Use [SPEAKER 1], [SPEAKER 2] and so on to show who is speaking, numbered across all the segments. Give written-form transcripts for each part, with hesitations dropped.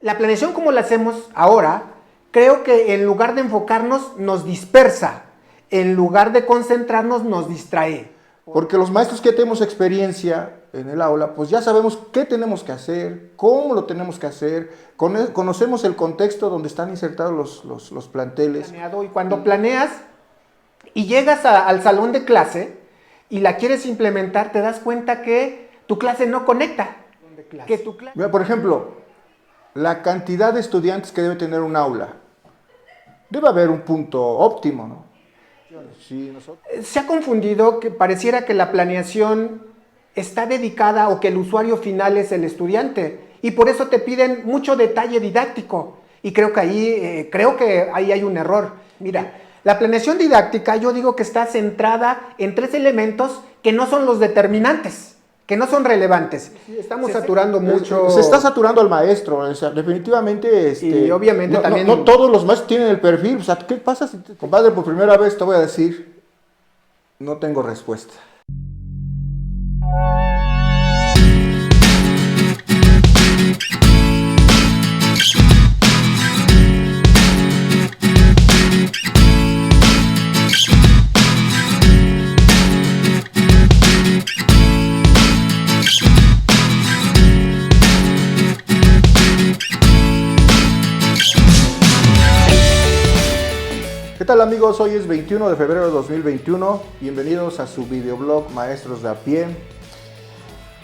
[SPEAKER 1] La planeación como la hacemos ahora, creo que en lugar de enfocarnos nos dispersa, en lugar de concentrarnos nos distrae.
[SPEAKER 2] Porque los maestros que tenemos experiencia en el aula, pues ya sabemos qué tenemos que hacer, cómo lo tenemos que hacer, conocemos el contexto donde están insertados los planteles.
[SPEAKER 1] Y cuando planeas y llegas al salón de clase y la quieres implementar, te das cuenta que tu clase no conecta.
[SPEAKER 2] Mira, por ejemplo, la cantidad de estudiantes que debe tener un aula. Debe haber un punto óptimo, ¿no? Sí,
[SPEAKER 1] Se ha confundido que pareciera que la planeación está dedicada o que el usuario final es el estudiante y por eso te piden mucho detalle didáctico y creo que ahí hay un error. Mira, la planeación didáctica yo digo que está centrada en 3 elementos que no son los determinantes, que no son relevantes. Estamos saturando mucho.
[SPEAKER 2] Se está saturando al maestro, o sea, definitivamente.
[SPEAKER 1] Y obviamente también.
[SPEAKER 2] No todos los maestros tienen el perfil. O sea, ¿qué pasa si, compadre, por primera vez te voy a decir, no tengo respuesta? ¿Qué tal amigos? Hoy es 21 de febrero de 2021. Bienvenidos a su videoblog Maestros de a Pie.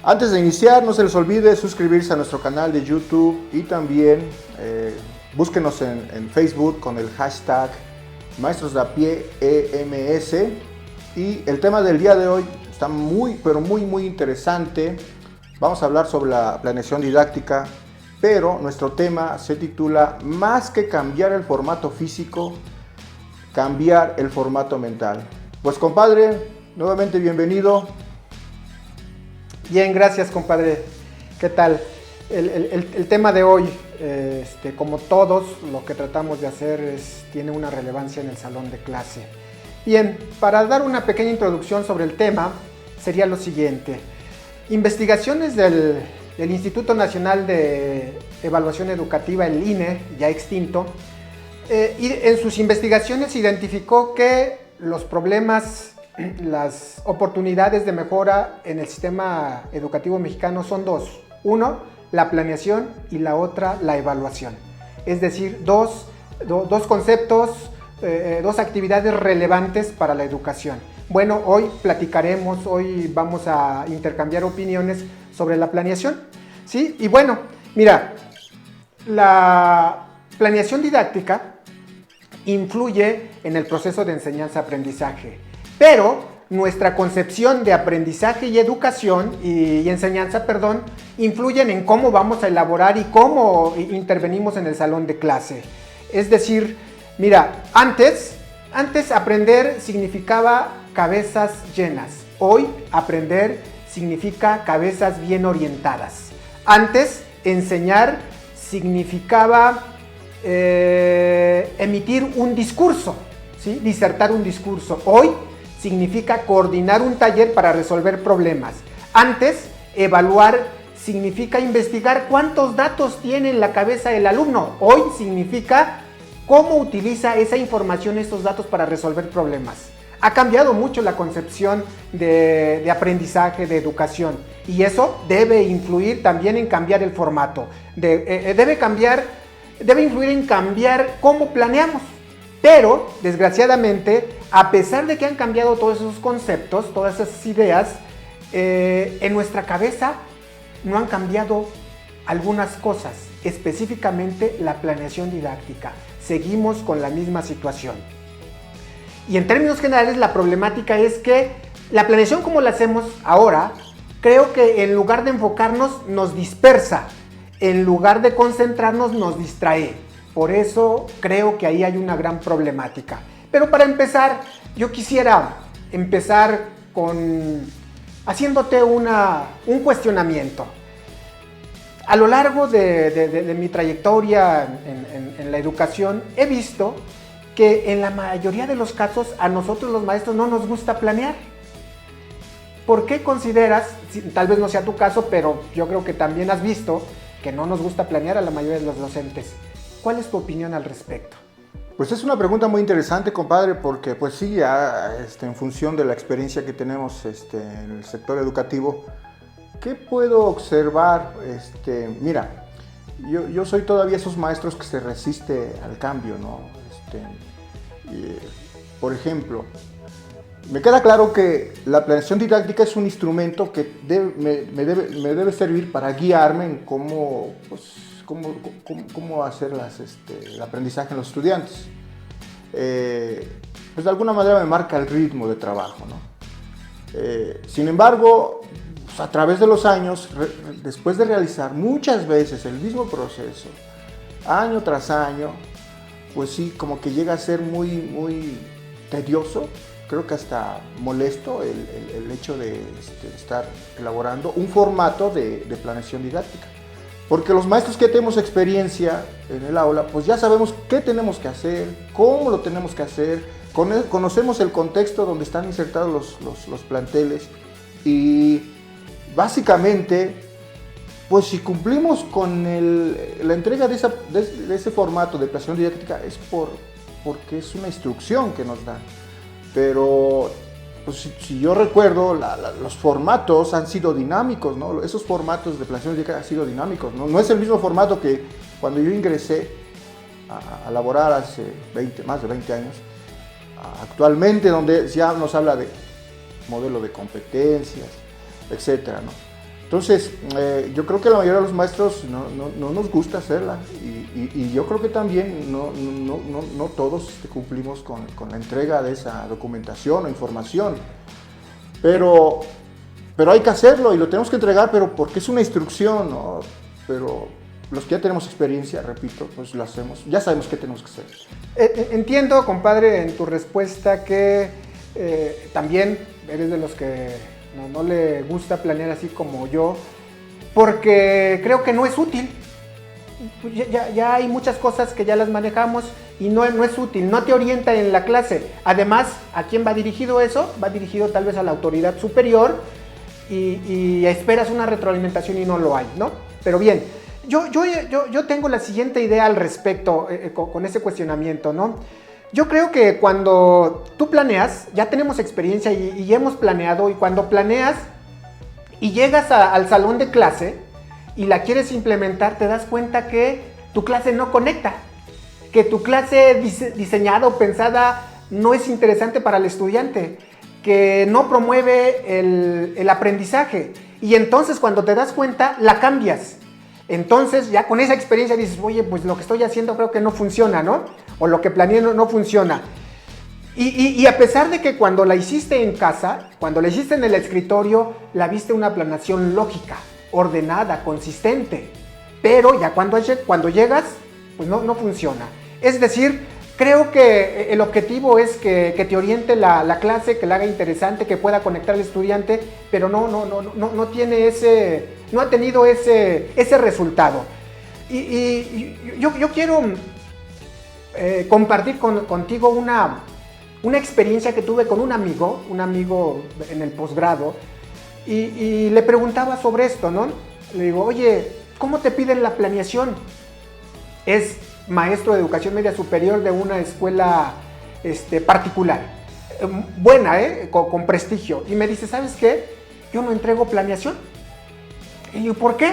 [SPEAKER 2] Antes de iniciar, no se les olvide suscribirse a nuestro canal de YouTube y también búsquenos en Facebook con el hashtag Maestros de a Pie EMS. Y el tema del día de hoy está muy interesante. Vamos a hablar sobre la planeación didáctica, pero nuestro tema se titula Más que cambiar el formato físico, cambiar el formato mental. Pues compadre, nuevamente bienvenido.
[SPEAKER 1] Bien, gracias compadre. ¿Qué tal? El tema de hoy, como todos, lo que tratamos de hacer tiene una relevancia en el salón de clase. Bien, para dar una pequeña introducción sobre el tema, sería lo siguiente. Investigaciones del Instituto Nacional de Evaluación Educativa, el INE, ya extinto, y en sus investigaciones identificó que los problemas, las oportunidades de mejora en el sistema educativo mexicano son 2. Uno, la planeación y la otra, la evaluación. Es decir, dos conceptos, 2 actividades relevantes para la educación. Bueno, hoy vamos a intercambiar opiniones sobre la planeación, ¿sí? Y bueno, mira, la planeación didáctica influye en el proceso de enseñanza-aprendizaje, pero nuestra concepción de aprendizaje y educación y enseñanza, influyen en cómo vamos a elaborar y cómo intervenimos en el salón de clase. Es decir, mira, antes aprender significaba cabezas llenas, hoy aprender significa cabezas bien orientadas. Antes enseñar significaba emitir un discurso, ¿sí? Disertar un discurso. Hoy significa coordinar un taller para resolver problemas. Antes, evaluar significa investigar cuántos datos tiene en la cabeza del alumno. Hoy significa cómo utiliza esa información, esos datos para resolver problemas. Ha cambiado mucho la concepción de aprendizaje, de educación, y eso debe influir también en cambiar el formato. Debe influir en cambiar cómo planeamos. Pero, desgraciadamente, a pesar de que han cambiado todos esos conceptos, todas esas ideas, en nuestra cabeza no han cambiado algunas cosas, específicamente la planeación didáctica. Seguimos con la misma situación. Y en términos generales, la problemática es que la planeación como la hacemos ahora, creo que en lugar de enfocarnos, nos dispersa. En lugar de concentrarnos, nos distrae. Por eso creo que ahí hay una gran problemática. Pero para empezar, yo quisiera empezar haciéndote un cuestionamiento. A lo largo de mi trayectoria en la educación, he visto que en la mayoría de los casos a nosotros los maestros no nos gusta planear. ¿Por qué consideras, tal vez no sea tu caso, pero yo creo que también has visto, que no nos gusta planear a la mayoría de los docentes. ¿Cuál es tu opinión al respecto?
[SPEAKER 2] Pues es una pregunta muy interesante, compadre, porque pues sí, ya en función de la experiencia que tenemos en el sector educativo, ¿qué puedo observar? Mira, yo soy todavía esos maestros que se resiste al cambio, ¿no? Por ejemplo, me queda claro que la planeación didáctica es un instrumento que me debe servir para guiarme en cómo hacer el aprendizaje en los estudiantes. Pues de alguna manera me marca el ritmo de trabajo, ¿no? Sin embargo, pues a través de los años, después de realizar muchas veces el mismo proceso, año tras año, pues sí, como que llega a ser muy tedioso, creo que hasta molesto el hecho de estar elaborando un formato de planeación didáctica. Porque los maestros que tenemos experiencia en el aula, pues ya sabemos qué tenemos que hacer, cómo lo tenemos que hacer, conocemos el contexto donde están insertados los planteles y básicamente, pues si cumplimos con la entrega de ese formato de planeación didáctica es porque es una instrucción que nos dan. Pero pues si yo recuerdo, los formatos han sido dinámicos, ¿no? Esos formatos de planeación didáctica han sido dinámicos, ¿no? No es el mismo formato que cuando yo ingresé a laborar hace más de 20 años, actualmente, donde ya nos habla de modelo de competencias, etcétera, ¿no? Entonces, yo creo que la mayoría de los maestros no nos gusta hacerla y yo creo que también no todos cumplimos con la entrega de esa documentación o información, pero hay que hacerlo y lo tenemos que entregar, pero porque es una instrucción, ¿no? Pero los que ya tenemos experiencia, repito, pues lo hacemos, ya sabemos qué tenemos que hacer.
[SPEAKER 1] Entiendo, compadre, en tu respuesta que también eres de los que no le gusta planear así como yo, porque creo que no es útil. Ya hay muchas cosas que ya las manejamos y no es útil, no te orienta en la clase. Además, ¿a quién va dirigido eso? Va dirigido tal vez a la autoridad superior y esperas una retroalimentación y no lo hay, ¿no? Pero bien, yo tengo la siguiente idea al respecto con ese cuestionamiento, ¿no? Yo creo que cuando tú planeas, ya tenemos experiencia y hemos planeado, y cuando planeas y llegas al salón de clase y la quieres implementar, te das cuenta que tu clase no conecta, que tu clase diseñada o pensada no es interesante para el estudiante, que no promueve el aprendizaje. Y entonces cuando te das cuenta, la cambias. Entonces ya con esa experiencia dices, oye, pues lo que estoy haciendo creo que no funciona, ¿no? O lo que planeé no funciona. Y a pesar de que cuando la hiciste en casa, cuando la hiciste en el escritorio, la viste una planeación lógica, ordenada, consistente. Pero ya cuando llegas, pues no funciona. Es decir, creo que el objetivo es que te oriente la clase, que la haga interesante, que pueda conectar al estudiante, pero no tiene no ha tenido ese resultado. Y yo quiero compartir contigo una experiencia que tuve con un amigo en el posgrado, y le preguntaba sobre esto, ¿no? Le digo, oye, ¿cómo te piden la planeación? Es maestro de educación media superior de una escuela particular, buena, con prestigio, y me dice, ¿sabes qué? Yo no entrego planeación. Y yo, ¿por qué?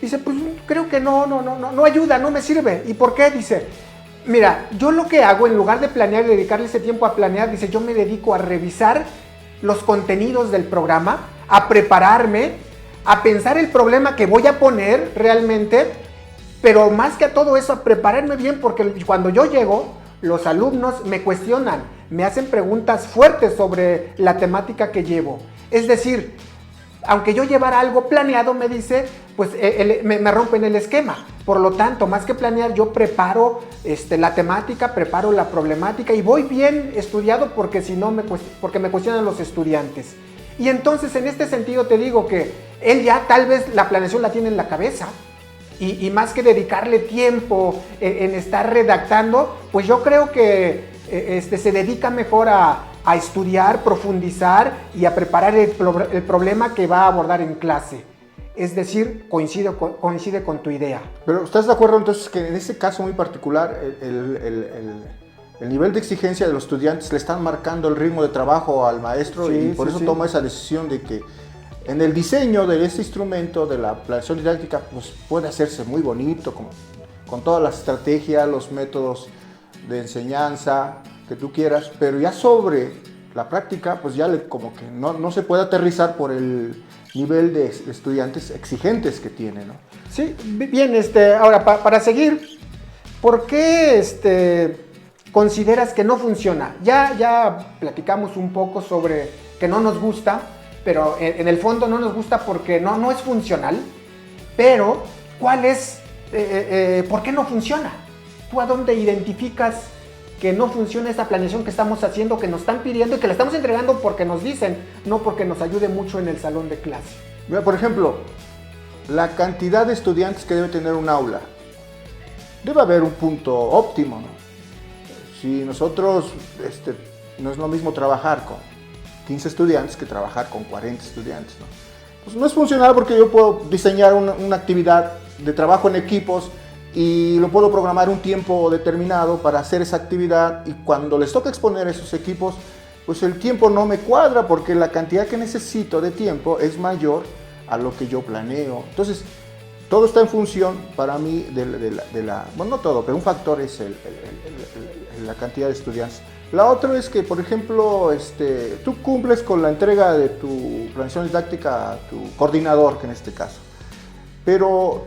[SPEAKER 1] Dice, pues creo que no ayuda, no me sirve. ¿Y por qué? Dice, mira, yo lo que hago, en lugar de planear y dedicarle ese tiempo a planear, dice, yo me dedico a revisar los contenidos del programa, a prepararme, a pensar el problema que voy a poner realmente, pero más que a todo eso, a prepararme bien, porque cuando yo llego, los alumnos me cuestionan, me hacen preguntas fuertes sobre la temática que llevo. Es decir, aunque yo llevara algo planeado, me dice, pues me rompen el esquema. Por lo tanto, más que planear, yo preparo la temática, preparo la problemática y voy bien estudiado, porque si no, porque me cuestionan los estudiantes. Y entonces, en este sentido, te digo que él ya tal vez la planeación la tiene en la cabeza. Y más que dedicarle tiempo en estar redactando, pues yo creo que se dedica mejor a estudiar, profundizar y a preparar el problema que va a abordar en clase. es decir, coincide con tu idea.
[SPEAKER 2] Pero ¿estás de acuerdo entonces que en ese caso muy particular el nivel de exigencia de los estudiantes le están marcando el ritmo de trabajo al maestro
[SPEAKER 1] Sí,
[SPEAKER 2] y por eso toma esa decisión de que en el diseño de este instrumento, de la planeación didáctica, pues puede hacerse muy bonito, con todas las estrategias, los métodos de enseñanza que tú quieras, pero ya sobre la práctica, pues ya como que no se puede aterrizar por el nivel de estudiantes exigentes que tiene, ¿no?
[SPEAKER 1] Sí, bien, ahora para seguir, ¿por qué consideras que no funciona? Ya platicamos un poco sobre que no nos gusta, pero en el fondo no nos gusta porque no es funcional, pero ¿cuál es, por qué no funciona? ¿Tú a dónde identificas que no funciona esa planeación que estamos haciendo, que nos están pidiendo y que la estamos entregando porque nos dicen, no porque nos ayude mucho en el salón de clase?
[SPEAKER 2] Mira, por ejemplo, la cantidad de estudiantes que debe tener un aula. Debe haber un punto óptimo, ¿no? Si nosotros, no es lo mismo trabajar con 15 estudiantes que trabajar con 40 estudiantes, ¿no? Pues no es funcional porque yo puedo diseñar una actividad de trabajo en equipos y lo puedo programar un tiempo determinado para hacer esa actividad y cuando les toca exponer esos equipos, pues el tiempo no me cuadra porque la cantidad que necesito de tiempo es mayor a lo que yo planeo. Entonces, todo está en función para mí bueno, no todo, pero un factor es la cantidad de estudiantes. La otra es que, por ejemplo, tú cumples con la entrega de tu planeación didáctica a tu coordinador, que en este caso, pero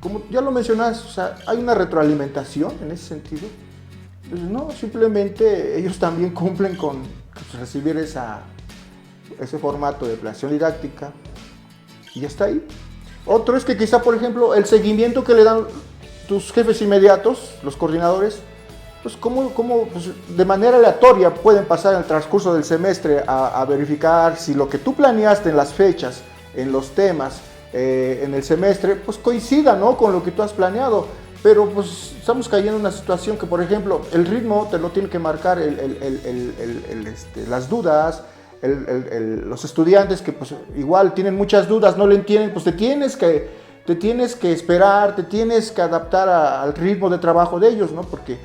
[SPEAKER 2] como ya lo mencionas, o sea, hay una retroalimentación en ese sentido. Entonces, no, simplemente ellos también cumplen con recibir ese formato de planeación didáctica y ya está ahí. Otro es que quizá, por ejemplo, el seguimiento que le dan tus jefes inmediatos, los coordinadores, pues pues de manera aleatoria pueden pasar en el transcurso del semestre a verificar si lo que tú planeaste en las fechas, en los temas, en el semestre, pues coincida, ¿no?, con lo que tú has planeado. Pero pues estamos cayendo en una situación que, por ejemplo, el ritmo te lo tiene que marcar las dudas, los estudiantes que pues igual tienen muchas dudas, no lo entienden, pues te tienes que esperar, te tienes que adaptar al ritmo de trabajo de ellos, ¿no? Porque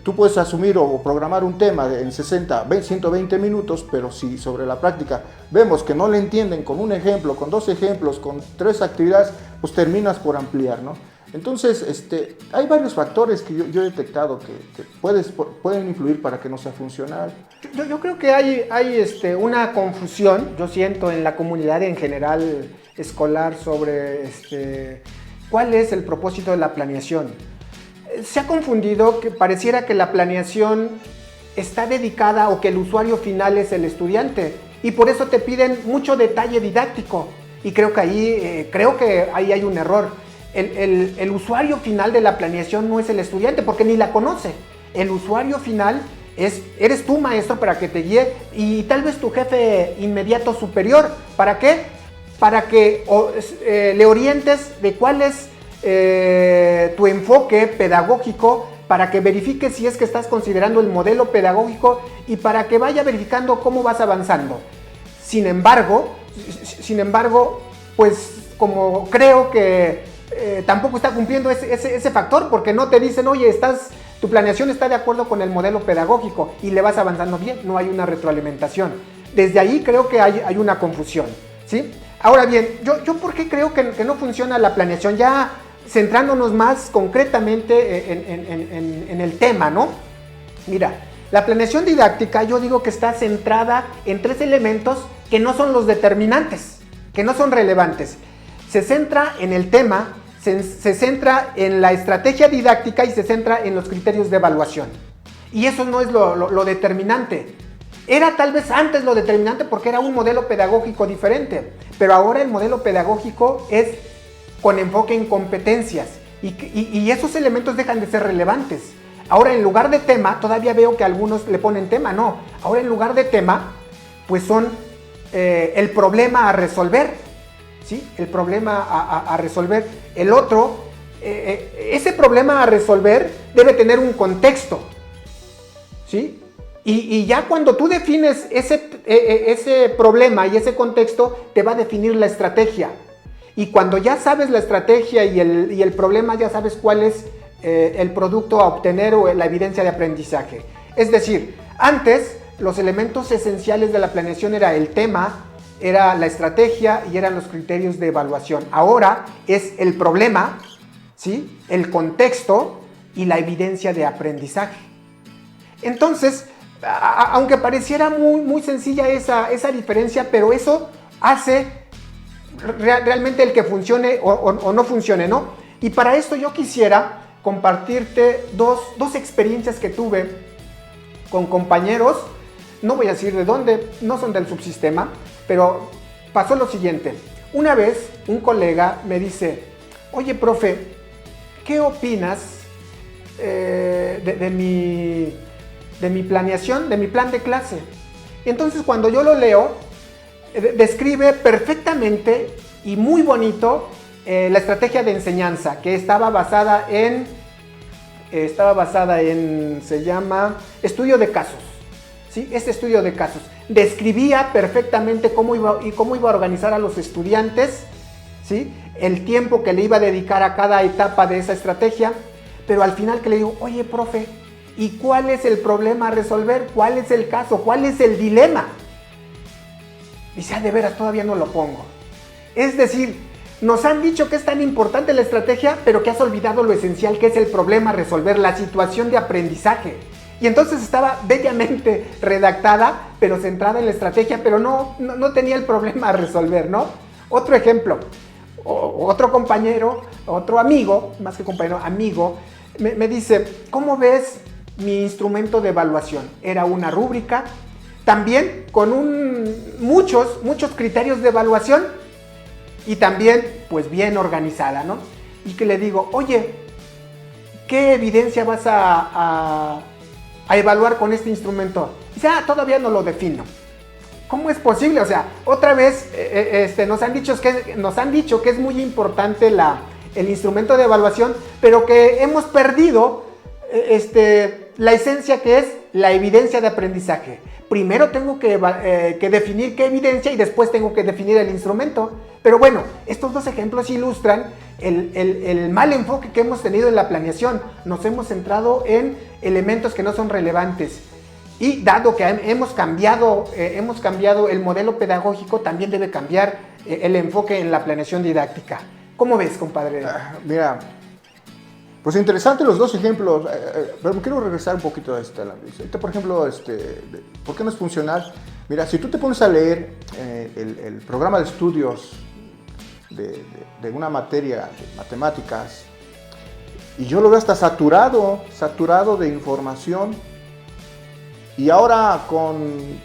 [SPEAKER 2] tú puedes asumir o programar un tema en 120 minutos, pero si sobre la práctica vemos que no le entienden con un ejemplo, con 2 ejemplos, con 3 actividades, pues terminas por ampliar, ¿no? Entonces, hay varios factores que yo he detectado que pueden influir para que no sea funcional.
[SPEAKER 1] Yo creo que hay una confusión, yo siento, en la comunidad en general escolar sobre cuál es el propósito de la planeación. Se ha confundido que pareciera que la planeación está dedicada o que el usuario final es el estudiante y por eso te piden mucho detalle didáctico y creo que ahí hay un error. El usuario final de la planeación no es el estudiante porque ni la conoce. El usuario final eres tú, maestro, para que te guíe y tal vez tu jefe inmediato superior. ¿Para qué? Para que le orientes de cuál es tu enfoque pedagógico, para que verifique si es que estás considerando el modelo pedagógico y para que vaya verificando cómo vas avanzando. Sin embargo, pues como creo que tampoco está cumpliendo ese factor porque no te dicen, oye, tu planeación está de acuerdo con el modelo pedagógico y le vas avanzando bien, no hay una retroalimentación. Desde ahí creo que hay una confusión, ¿sí? Ahora bien, yo ¿por qué creo que no funciona la planeación? Ya centrándonos más concretamente en el tema, ¿no? Mira, la planeación didáctica yo digo que está centrada en 3 elementos que no son los determinantes, que no son relevantes. Se centra en el tema, se centra en la estrategia didáctica y se centra en los criterios de evaluación. Y eso no es lo determinante. Era tal vez antes lo determinante porque era un modelo pedagógico diferente, pero ahora el modelo pedagógico es con enfoque en competencias y esos elementos dejan de ser relevantes. Ahora en lugar de tema, todavía veo que algunos le ponen tema, no. Ahora en lugar de tema, pues son el problema a resolver, ¿sí? El problema a resolver. El otro, ese problema a resolver debe tener un contexto, ¿sí? Y ya cuando tú defines ese problema y ese contexto, te va a definir la estrategia. Y cuando ya sabes la estrategia y el problema, ya sabes cuál es el producto a obtener o la evidencia de aprendizaje. Es decir, antes los elementos esenciales de la planeación era el tema, era la estrategia y eran los criterios de evaluación. Ahora es el problema, ¿sí?, el contexto y la evidencia de aprendizaje. Entonces, aunque pareciera muy sencilla esa diferencia, pero eso hace realmente el que funcione o no funcione, ¿no? Y para esto yo quisiera compartirte dos experiencias que tuve con compañeros, no voy a decir de dónde, no son del subsistema, pero pasó lo siguiente. Una vez un colega me dice, oye, profe, ¿qué opinas de mi planeación, de mi plan de clase? Y entonces cuando yo lo leo, describe perfectamente y muy bonito la estrategia de enseñanza, que estaba basada en, se llama estudio de casos, ¿sí? Este estudio de casos describía perfectamente cómo iba a organizar a los estudiantes, ¿sí?, el tiempo que le iba a dedicar a cada etapa de esa estrategia, pero al final que le digo, oye, profe, ¿y cuál es el problema a resolver? ¿Cuál es el caso? ¿Cuál es el dilema? Dice, de veras, todavía no lo pongo. Es decir, nos han dicho que es tan importante la estrategia, pero que has olvidado lo esencial, que es el problema a resolver, la situación de aprendizaje. Y entonces estaba bellamente redactada, pero centrada en la estrategia, pero no tenía el problema a resolver, ¿no? Otro ejemplo, otro compañero, otro amigo, más que compañero, amigo, me dice, ¿cómo ves mi instrumento de evaluación? Era una rúbrica, también con muchos criterios de evaluación y también pues bien organizada, ¿no? Y que le digo, oye, ¿qué evidencia vas a evaluar con este instrumento? Dice, todavía no lo defino. ¿Cómo es posible? O sea, otra vez nos han dicho que es muy importante el instrumento de evaluación, pero que hemos perdido la esencia, que es la evidencia de aprendizaje. Primero tengo que definir qué evidencia y después tengo que definir el instrumento. Pero bueno, estos dos ejemplos ilustran el mal enfoque que hemos tenido en la planeación. Nos hemos centrado en elementos que no son relevantes. Y dado que hemos cambiado el modelo pedagógico, también debe cambiar el enfoque en la planeación didáctica. ¿Cómo ves, compadre?
[SPEAKER 2] Mira, pues interesante los dos ejemplos, pero quiero regresar un poquito a por ejemplo, ¿por qué no es funcional? Mira, si tú te pones a leer el programa de estudios de una materia de matemáticas, y yo lo veo hasta saturado de información, y ahora con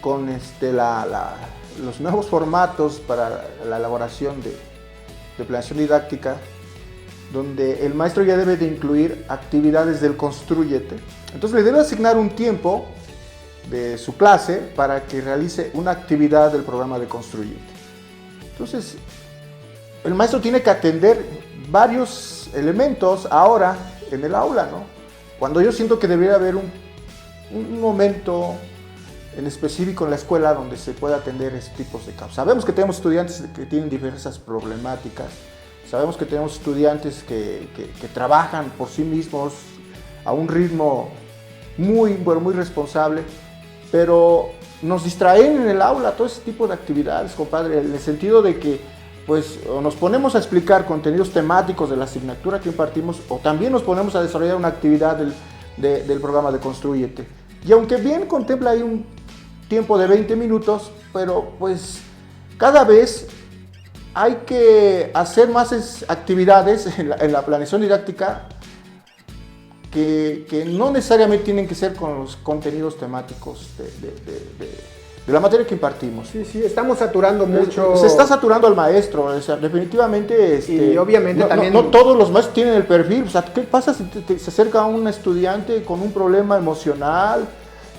[SPEAKER 2] los nuevos formatos para la elaboración de planeación didáctica, donde el maestro ya debe de incluir actividades del Constrúyete. Entonces le debe asignar un tiempo de su clase para que realice una actividad del programa de Constrúyete. Entonces, el maestro tiene que atender varios elementos ahora en el aula, ¿no? Cuando yo siento que debería haber un momento en específico en la escuela donde se pueda atender ese tipo de casos. Sabemos que tenemos estudiantes que tienen diversas problemáticas. Sabemos que tenemos estudiantes que trabajan por sí mismos a un ritmo muy responsable, pero nos distraen en el aula todo ese tipo de actividades, compadre, en el sentido de que pues o nos ponemos a explicar contenidos temáticos de la asignatura que impartimos, o también nos ponemos a desarrollar una actividad del programa de Constrúyete. Y aunque bien contempla ahí un tiempo de 20 minutos, pero pues cada vez hay que hacer más actividades en la planeación didáctica que no necesariamente tienen que ser con los contenidos temáticos de la materia que impartimos.
[SPEAKER 1] Sí, estamos saturando mucho.
[SPEAKER 2] Se está saturando al maestro, o sea, definitivamente.
[SPEAKER 1] Y obviamente también.
[SPEAKER 2] No todos los maestros tienen el perfil. O sea, ¿qué pasa si se acerca a un estudiante con un problema emocional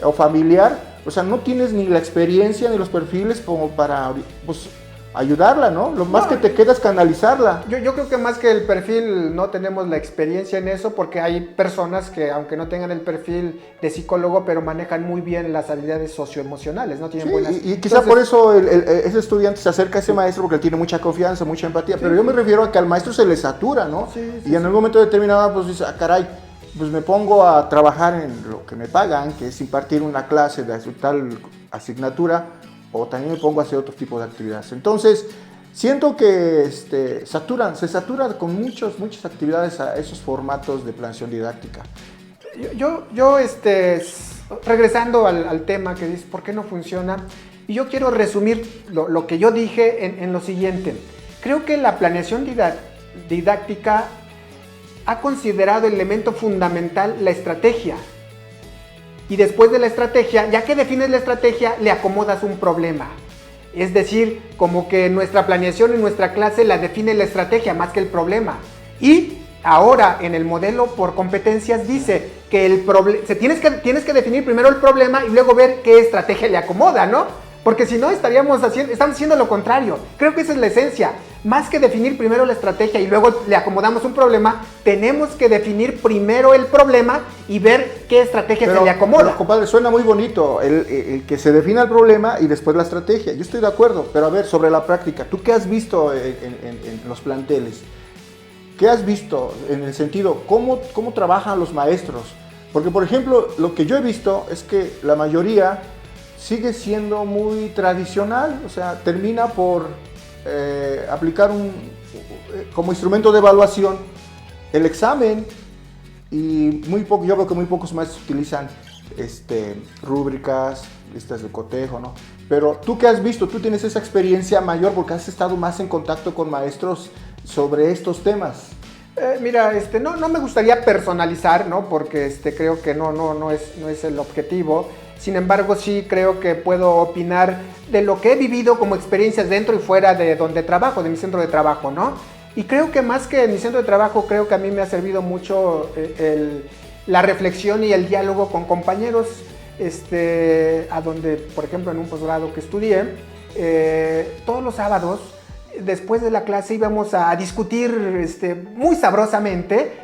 [SPEAKER 2] o familiar? O sea, no tienes ni la experiencia ni los perfiles como para, pues, ayudarla, ¿no? Lo más que te queda es canalizarla.
[SPEAKER 1] Yo creo que más que el perfil no tenemos la experiencia en eso, porque hay personas que aunque no tengan el perfil de psicólogo, pero manejan muy bien las habilidades socioemocionales, ¿no? Tienen
[SPEAKER 2] Sí,
[SPEAKER 1] buenas...
[SPEAKER 2] y quizá por eso ese estudiante se acerca a ese maestro porque él tiene mucha confianza, mucha empatía, pero yo me refiero a que al maestro se le satura, ¿no? Y en algún momento determinado pues dice, caray, pues me pongo a trabajar en lo que me pagan, que es impartir una clase de tal asignatura, o también me pongo a hacer otro tipo de actividades. Entonces, siento que se satura con muchas actividades a esos formatos de planeación didáctica.
[SPEAKER 1] Regresando al tema que dices, ¿por qué no funciona? Y yo quiero resumir lo que yo dije en lo siguiente. Creo que la planeación didáctica ha considerado elemento fundamental la estrategia. Y después de la estrategia, ya que defines la estrategia, le acomodas un problema. Es decir, como que nuestra planeación en nuestra clase la define la estrategia más que el problema. Y ahora en el modelo por competencias dice que tienes que definir primero el problema y luego ver qué estrategia le acomoda, ¿no? Porque si no estamos haciendo lo contrario. Creo que esa es la esencia. Más que definir primero la estrategia y luego le acomodamos un problema, tenemos que definir primero el problema y ver qué estrategia se le acomoda.
[SPEAKER 2] Pero, compadre, suena muy bonito el que se defina el problema y después la estrategia. Yo estoy de acuerdo, pero a ver, sobre la práctica, ¿tú qué has visto en los planteles? ¿Qué has visto en el sentido, cómo trabajan los maestros? Porque, por ejemplo, lo que yo he visto es que la mayoría sigue siendo muy tradicional, o sea, termina por aplicar como instrumento de evaluación el examen, y yo veo que muy pocos maestros utilizan rúbricas, listas de cotejo, ¿no? Pero tú qué has visto, tú tienes esa experiencia mayor porque has estado más en contacto con maestros sobre estos temas.
[SPEAKER 1] Mira, no me gustaría personalizar, ¿no? Porque creo que no es el objetivo. Sin embargo, sí creo que puedo opinar de lo que he vivido como experiencias dentro y fuera de donde trabajo, de mi centro de trabajo, ¿no? Y creo que más que en mi centro de trabajo, creo que a mí me ha servido mucho la reflexión y el diálogo con compañeros, a donde, por ejemplo, en un posgrado que estudié, todos los sábados, después de la clase íbamos a discutir muy sabrosamente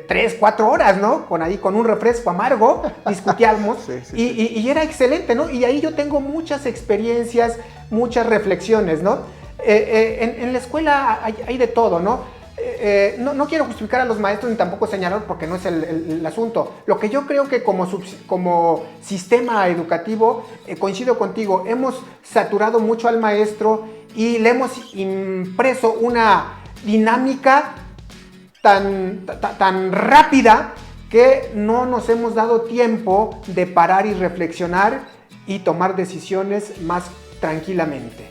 [SPEAKER 1] 3, 4 horas, ¿no? Con un refresco amargo, discutíamos sí. Y era excelente, ¿no? Y ahí yo tengo muchas experiencias, muchas reflexiones, ¿no? En la escuela hay de todo, ¿no? No quiero justificar a los maestros ni tampoco señalar porque no es el asunto. Lo que yo creo que como sistema educativo, coincido contigo, hemos saturado mucho al maestro y le hemos impreso una dinámica tan rápida que no nos hemos dado tiempo de parar y reflexionar y tomar decisiones más tranquilamente.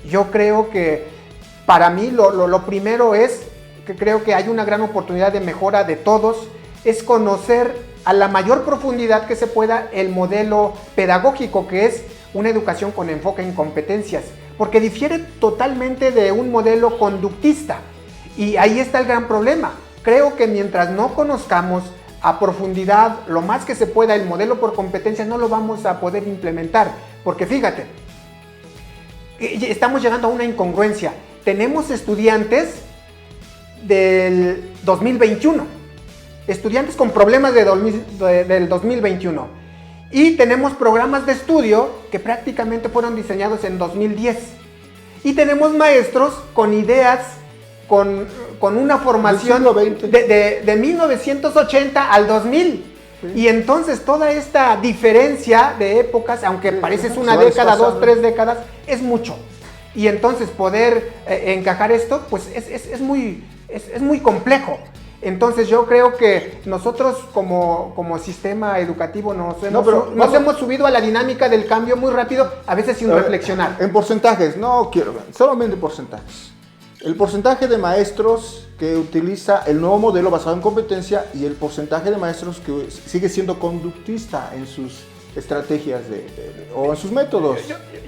[SPEAKER 1] Yo creo que para mí lo primero es que creo que hay una gran oportunidad de mejora de todos, es conocer a la mayor profundidad que se pueda el modelo pedagógico, que es una educación con enfoque en competencias, porque difiere totalmente de un modelo conductista. Y ahí está el gran problema. Creo que mientras no conozcamos a profundidad lo más que se pueda el modelo por competencias, no lo vamos a poder implementar. Porque fíjate, estamos llegando a una incongruencia. Tenemos estudiantes del 2021, estudiantes con problemas del 2021. Y tenemos programas de estudio que prácticamente fueron diseñados en 2010. Y tenemos maestros con ideas, con una formación de 1980 al 2000. Sí. Y entonces toda esta diferencia de épocas, aunque parece una década, 2, 3 décadas, es mucho. Y entonces poder encajar esto, pues es muy complejo. Entonces yo creo que nosotros como sistema educativo nos hemos subido a la dinámica del cambio muy rápido, a veces sin reflexionar.
[SPEAKER 2] En porcentajes, no quiero ver, solamente porcentajes. El porcentaje de maestros que utiliza el nuevo modelo basado en competencia y el porcentaje de maestros que sigue siendo conductista en sus estrategias o en sus métodos.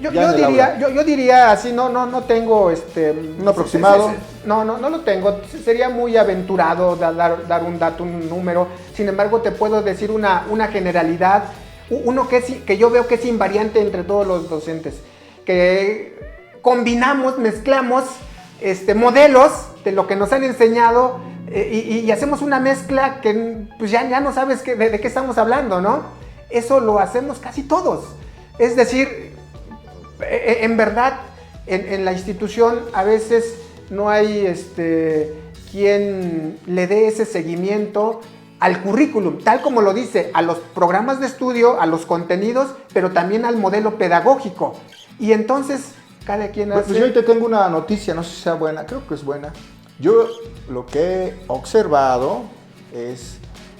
[SPEAKER 1] Yo diría así, no tengo
[SPEAKER 2] un aproximado.
[SPEAKER 1] No lo tengo. Sería muy aventurado dar un dato, un número. Sin embargo, te puedo decir una generalidad, uno que yo veo que es invariante entre todos los docentes, que combinamos, mezclamos modelos de lo que nos han enseñado y hacemos una mezcla que pues ya no sabes de qué estamos hablando, ¿no? Eso lo hacemos casi todos. Es decir, en verdad, en la institución a veces no hay quien le dé ese seguimiento al currículum, tal como lo dice, a los programas de estudio, a los contenidos, pero también al modelo pedagógico. Y entonces, cada quien hace...
[SPEAKER 2] Pues yo hoy te tengo una noticia, no sé si sea buena, creo que es buena. Yo lo que he observado es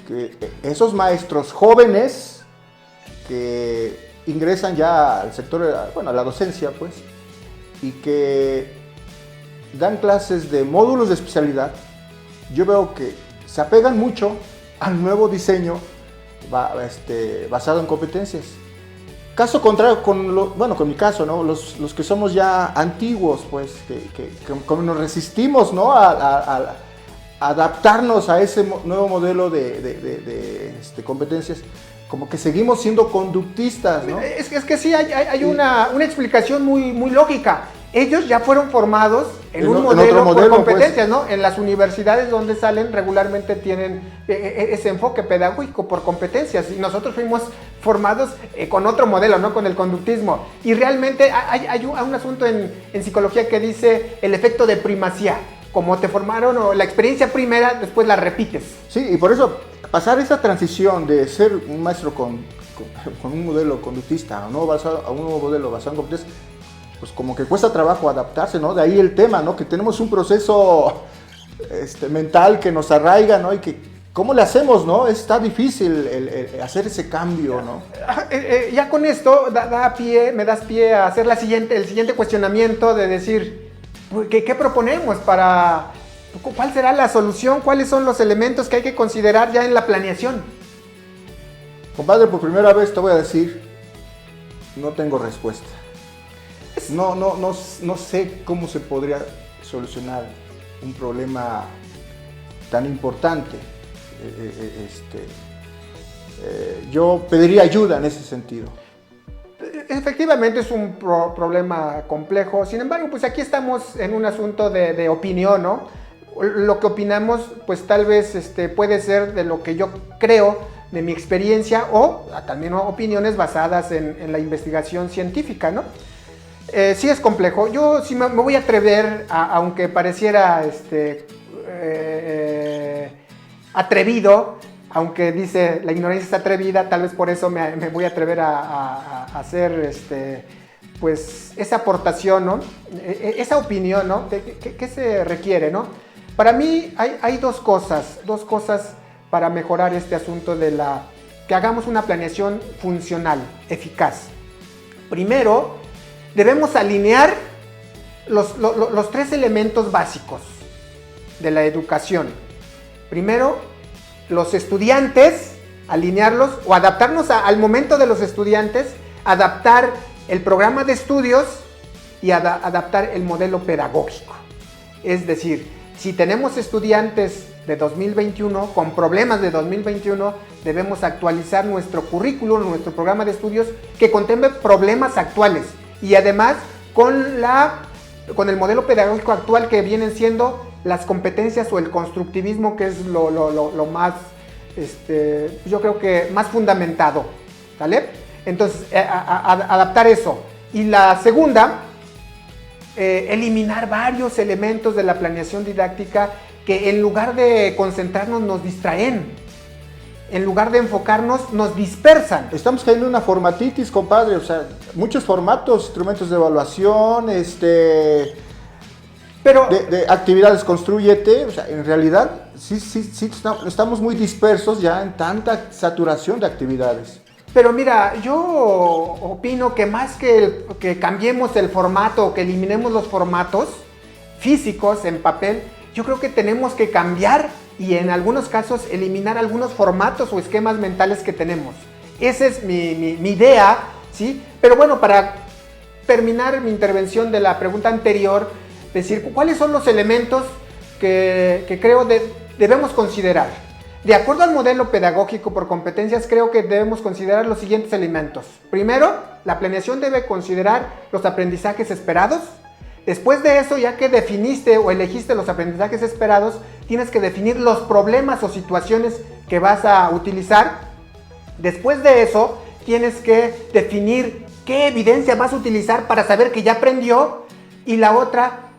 [SPEAKER 2] que esos maestros jóvenes que ingresan ya al sector, bueno, a la docencia, pues, y que dan clases de módulos de especialidad, yo veo que se apegan mucho al nuevo diseño basado en competencias. Caso contrario, con mi caso, ¿no? Los que somos ya antiguos, pues, que como nos resistimos, ¿no? a adaptarnos a ese nuevo modelo de competencias, como que seguimos siendo conductistas, ¿no?
[SPEAKER 1] Es que sí, hay una explicación muy lógica. Ellos ya fueron formados en un modelo por competencias, pues, ¿no? En las universidades donde salen regularmente tienen ese enfoque pedagógico por competencias y nosotros fuimos formados con otro modelo, ¿no? Con el conductismo. Y realmente hay un asunto en psicología que dice el efecto de primacía. Como te formaron o la experiencia primera, después la repites.
[SPEAKER 2] Sí, y por eso pasar esa transición de ser un maestro con un modelo conductista a un nuevo modelo basado en competencias, pues como que cuesta trabajo adaptarse, ¿no? De ahí el tema, ¿no? Que tenemos un proceso mental que nos arraiga, ¿no? Y que, ¿cómo le hacemos, no? Está difícil hacer ese cambio, ¿no?
[SPEAKER 1] Ya con esto me das pie a hacer el siguiente cuestionamiento de decir, ¿qué proponemos para... ¿Cuál será la solución? ¿Cuáles son los elementos que hay que considerar ya en la planeación?
[SPEAKER 2] Compadre, por primera vez te voy a decir, no tengo respuesta. No sé cómo se podría solucionar un problema tan importante. Yo pediría ayuda en ese sentido.
[SPEAKER 1] Efectivamente es un problema complejo, sin embargo, pues aquí estamos en un asunto de opinión, ¿no? Lo que opinamos, pues tal vez puede ser de lo que yo creo, de mi experiencia, o también opiniones basadas en la investigación científica, ¿no? Sí es complejo. Yo sí me voy a atrever, aunque pareciera atrevido, aunque dice la ignorancia es atrevida, tal vez por eso me voy a atrever a hacer pues esa aportación, ¿no? Esa opinión, ¿no? ¿Qué se requiere, ¿no? Para mí hay dos cosas para mejorar este asunto que hagamos una planeación funcional, eficaz. Primero, debemos alinear los tres elementos básicos de la educación. Primero, los estudiantes, alinearlos o adaptarnos al momento de los estudiantes, adaptar el programa de estudios y adaptar el modelo pedagógico. Es decir, si tenemos estudiantes de 2021 con problemas de 2021, debemos actualizar nuestro currículum, nuestro programa de estudios que contemple problemas actuales y además con el modelo pedagógico actual que vienen siendo las competencias o el constructivismo, que es lo más, yo creo que más fundamentado, ¿vale? Entonces, adaptar eso. Y la segunda, eliminar varios elementos de la planeación didáctica que en lugar de concentrarnos nos distraen, en lugar de enfocarnos nos dispersan.
[SPEAKER 2] Estamos cayendo en una formatitis, compadre, o sea, muchos formatos, instrumentos de evaluación,
[SPEAKER 1] pero
[SPEAKER 2] de actividades Constrúyete, o sea, en realidad sí estamos muy dispersos ya en tanta saturación de actividades.
[SPEAKER 1] Pero mira, yo opino que más que cambiemos el formato, que eliminemos los formatos físicos en papel, yo creo que tenemos que cambiar y en algunos casos eliminar algunos formatos o esquemas mentales que tenemos. Esa es mi idea, ¿sí? Pero bueno, para terminar mi intervención de la pregunta anterior, decir cuáles son los elementos que creo debemos considerar. De acuerdo al modelo pedagógico por competencias, creo que debemos considerar los siguientes elementos. Primero, la planeación debe considerar los aprendizajes esperados, Después de eso, ya que definiste o elegiste los aprendizajes esperados, tienes que definir los problemas o situaciones que vas a utilizar. Después de eso, tienes que definir qué evidencia vas a utilizar para saber que ya aprendió. Y la otra,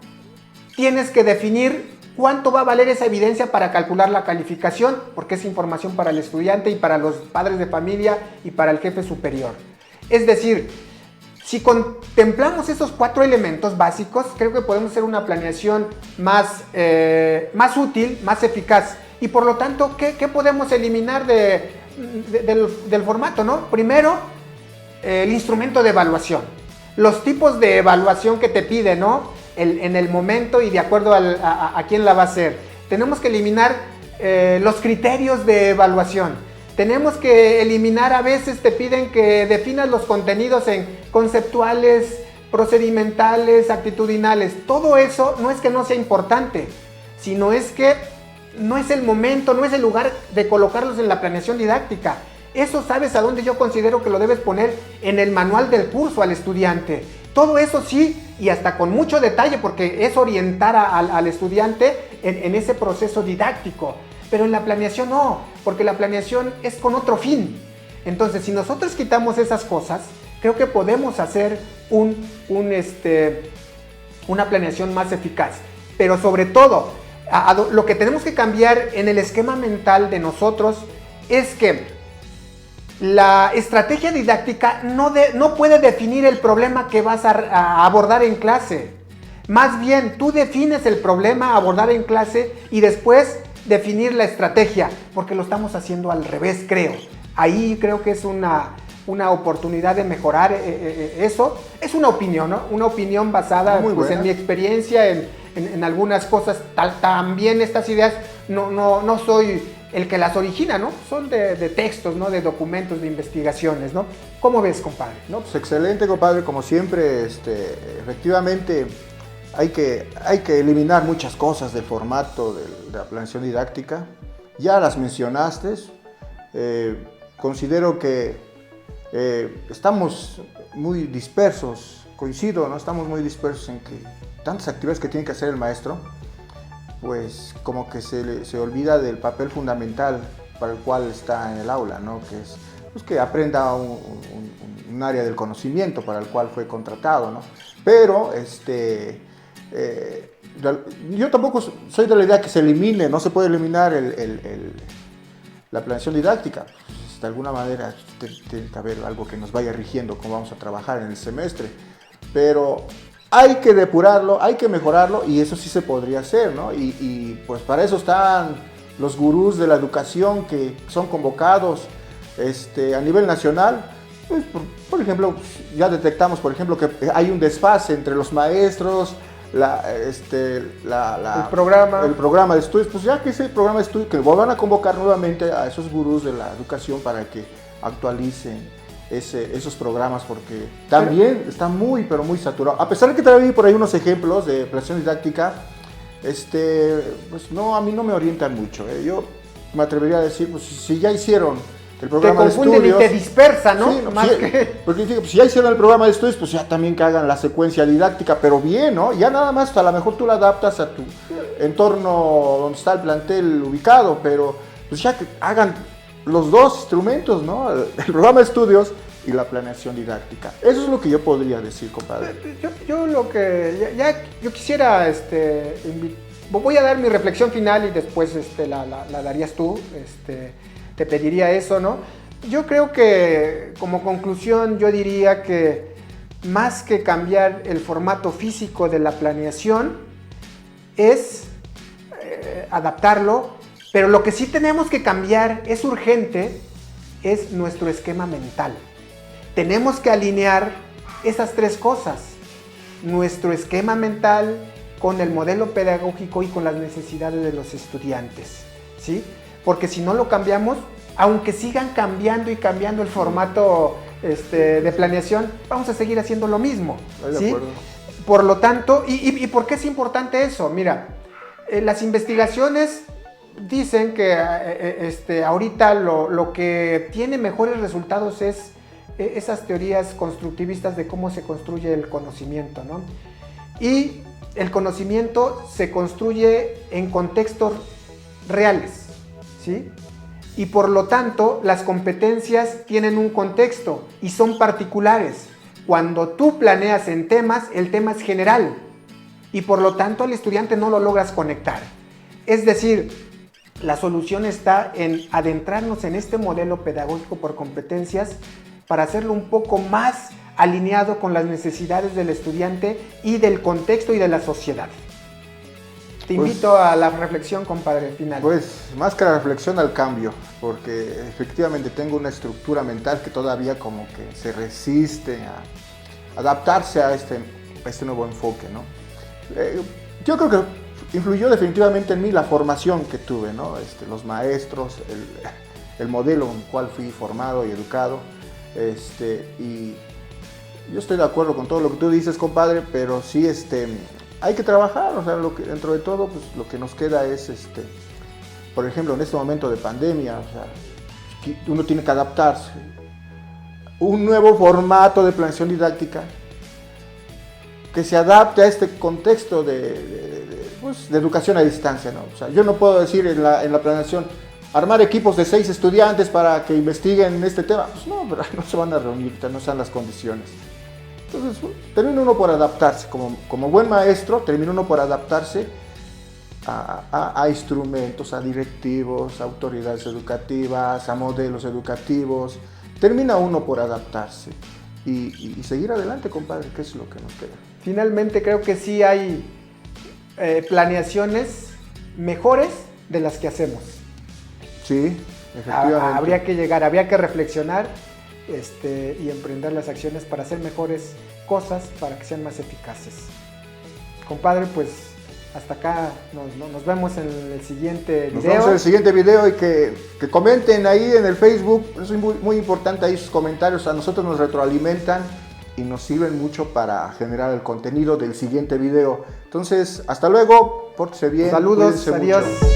[SPEAKER 1] tienes que definir cuánto va a valer esa evidencia para calcular la calificación, porque es información para el estudiante y para los padres de familia y para el jefe superior. Es decir, si contemplamos esos 4 elementos básicos, creo que podemos hacer una planeación más útil, más eficaz. Y por lo tanto, ¿qué podemos eliminar del formato, ¿no? Primero, el instrumento de evaluación. Los tipos de evaluación que te pide, ¿no? En el momento y de acuerdo a quién la va a hacer. Tenemos que eliminar los criterios de evaluación. Tenemos que eliminar, a veces te piden que definas los contenidos en conceptuales, procedimentales, actitudinales. Todo eso no es que no sea importante, sino es que no es el momento, no es el lugar de colocarlos en la planeación didáctica. Eso, ¿sabes a dónde yo considero que lo debes poner? En el manual del curso al estudiante. Todo eso sí, y hasta con mucho detalle, porque es orientar al estudiante en ese proceso didáctico. Pero en la planeación no, porque la planeación es con otro fin. Entonces, si nosotros quitamos esas cosas, creo que podemos hacer una planeación más eficaz. Pero sobre todo, lo que tenemos que cambiar en el esquema mental de nosotros es que la estrategia didáctica no puede definir el problema que vas a abordar en clase. Más bien, tú defines el problema a abordar en clase y después definir la estrategia, porque lo estamos haciendo al revés, creo. Ahí creo que es una oportunidad de mejorar eso. Es una opinión, ¿no? Una opinión basada pues, en mi experiencia, en algunas cosas. También estas ideas no soy el que las origina, ¿no? Son de textos, ¿no? De documentos, de investigaciones, ¿no? ¿Cómo ves, compadre?
[SPEAKER 2] No, pues excelente, compadre, como siempre, efectivamente hay que eliminar muchas cosas del formato de la planeación didáctica. Ya las mencionaste. Considero que estamos muy dispersos, coincido, ¿no? Estamos muy dispersos en que tantas actividades que tiene que hacer el maestro, pues como que se olvida del papel fundamental para el cual está en el aula, ¿no? Que es pues, que aprenda un área del conocimiento para el cual fue contratado, ¿no? Pero yo tampoco soy de la idea que se elimine, no se puede eliminar la planeación didáctica. Pues, de alguna manera tiene que haber algo que nos vaya rigiendo cómo vamos a trabajar en el semestre, pero hay que depurarlo, hay que mejorarlo y eso sí se podría hacer, ¿no? Y pues para eso están los gurús de la educación que son convocados a nivel nacional. Pues, por ejemplo, ya detectamos, por ejemplo, que hay un desfase entre los maestros, el programa de estudios, pues ya que ese programa de estudios, que vuelvan a convocar nuevamente a esos gurús de la educación para que actualicen esos programas, porque también está muy, pero muy saturado. A pesar de que trae por ahí unos ejemplos de planeación didáctica, pues no, a mí no me orientan mucho. Yo me atrevería a decir, pues si ya hicieron el programa de estudios... Te confunden y
[SPEAKER 1] te dispersa, ¿no?
[SPEAKER 2] Sí, porque pues, si ya hicieron el programa de estudios, pues ya también que hagan la secuencia didáctica, pero bien, ¿no? Ya nada más, a lo mejor tú la adaptas a tu entorno donde está el plantel ubicado, pero pues ya que hagan los dos instrumentos, ¿no? El programa de estudios y la planeación didáctica. Eso es lo que yo podría decir, compadre.
[SPEAKER 1] Yo lo que... yo quisiera... voy a dar mi reflexión final y después la darías tú. Te pediría eso, ¿no? Yo creo que como conclusión yo diría que más que cambiar el formato físico de la planeación es adaptarlo, pero lo que sí tenemos que cambiar, es urgente, es nuestro esquema mental. Tenemos que alinear esas 3 cosas, nuestro esquema mental con el modelo pedagógico y con las necesidades de los estudiantes, ¿sí? Porque si no lo cambiamos, aunque sigan cambiando y cambiando el formato de planeación, vamos a seguir haciendo lo mismo, ¿sí? Por lo tanto, ¿y por qué es importante eso? Mira, las investigaciones dicen que ahorita lo que tiene mejores resultados es esas teorías constructivistas de cómo se construye el conocimiento, ¿no? y el conocimiento se construye en contextos reales, ¿sí? Y por lo tanto, las competencias tienen un contexto y son particulares. Cuando tú planeas en temas, el tema es general y por lo tanto al estudiante no lo logras conectar. Es decir, la solución está en adentrarnos en este modelo pedagógico por competencias para hacerlo un poco más alineado con las necesidades del estudiante y del contexto y de la sociedad. Te invito a la reflexión, compadre, final.
[SPEAKER 2] Pues más que la reflexión, al cambio, porque efectivamente tengo una estructura mental que todavía como que se resiste a adaptarse a este nuevo enfoque, ¿no? Yo creo que influyó definitivamente en mí la formación que tuve, ¿no? Los maestros, el modelo en el cual fui formado y educado, y yo estoy de acuerdo con todo lo que tú dices, compadre, pero sí, hay que trabajar, o sea, dentro de todo, pues lo que nos queda es, por ejemplo, en este momento de pandemia, o sea, uno tiene que adaptarse. Un nuevo formato de planeación didáctica que se adapte a este contexto de educación a distancia, ¿no? O sea, yo no puedo decir en la planeación, armar equipos de 6 estudiantes para que investiguen este tema. Pues no, pero no se van a reunir, no están las condiciones. Entonces, termina uno por adaptarse, como buen maestro, termina uno por adaptarse a instrumentos, a directivos, a autoridades educativas, a modelos educativos. Termina uno por adaptarse y seguir adelante, compadre, que es lo que nos queda.
[SPEAKER 1] Finalmente creo que sí hay planeaciones mejores de las que hacemos.
[SPEAKER 2] Sí, efectivamente.
[SPEAKER 1] Habría que reflexionar y emprender las acciones para hacer mejores cosas, para que sean más eficaces. Compadre, pues hasta acá nos vemos en el siguiente video.
[SPEAKER 2] Nos vemos en el siguiente video y que comenten ahí en el Facebook. Es muy, muy importante ahí sus comentarios. A nosotros nos retroalimentan y nos sirven mucho para generar el contenido del siguiente video. Entonces, hasta luego, pórtese bien.
[SPEAKER 1] Saludos, adiós. Mucho.